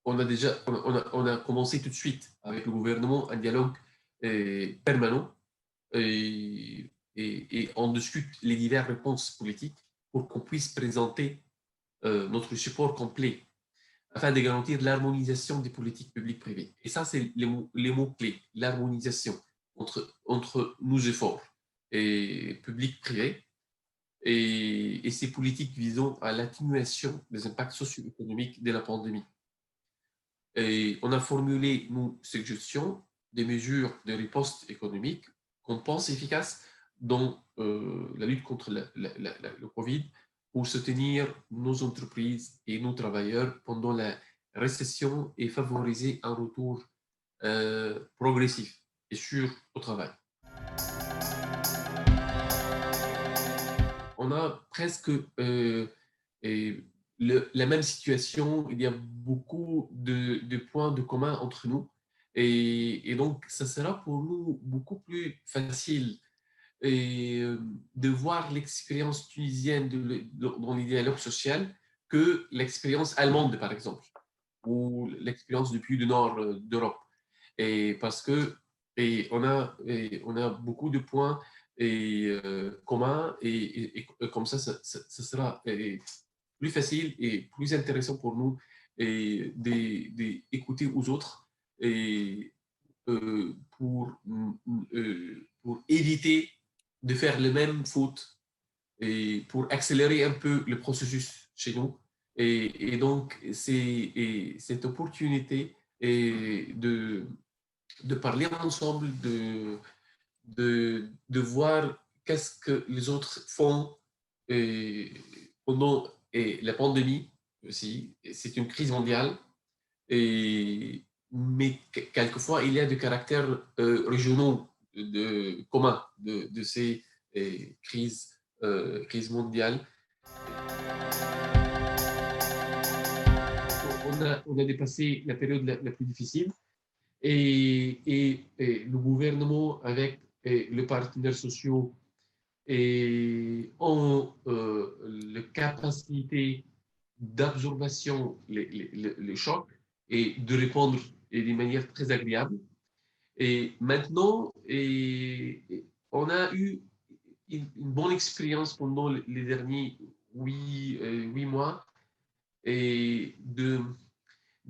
on a déjà on a commencé tout de suite avec le gouvernement un dialogue permanent et on discute les diverses réponses politiques pour qu'on puisse présenter notre support complet afin de garantir l'harmonisation des politiques publiques privées. Et ça, c'est les mots-clés, l'harmonisation entre nos efforts publics-privés et ces politiques visant à l'atténuation des impacts socio-économiques de la pandémie. Et on a formulé, nos suggestions, des mesures de riposte économique qu'on pense efficaces dans la lutte contre le Covid pour soutenir nos entreprises et nos travailleurs pendant la récession et favoriser un retour progressif et sûr au travail. On a presque la même situation, il y a beaucoup de points de commun entre nous et donc ça sera pour nous beaucoup plus facile de voir l'expérience tunisienne dans les dialogues sociaux que l'expérience allemande, par exemple, ou l'expérience du pays du nord d'Europe. Et parce que on a beaucoup de points communs et comme ça sera plus facile et plus intéressant pour nous d'écouter aux autres et pour éviter de faire les mêmes fautes et pour accélérer un peu le processus chez nous. Et donc, c'est cette opportunité de parler ensemble, de voir qu'est-ce que les autres font pendant la pandémie aussi. C'est une crise mondiale, mais quelquefois, il y a des caractères régionaux communs de ces crises mondiales. On a dépassé la période la plus difficile et le gouvernement avec les partenaires sociaux ont la capacité d'absorption les chocs et de répondre d'une manière très agréable. Et maintenant, on a eu une bonne expérience pendant les derniers 8 mois et de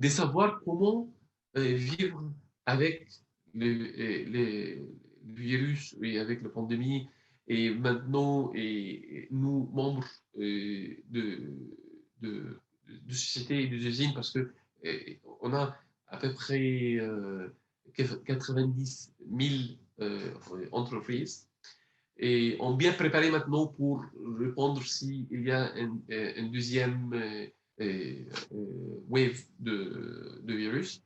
savoir comment vivre avec le virus et avec la pandémie. Et maintenant, nous, membres de sociétés et d'usines, parce que on a à peu près 90 000 entreprises et on bien préparé maintenant pour répondre s'il y a une deuxième wave de virus.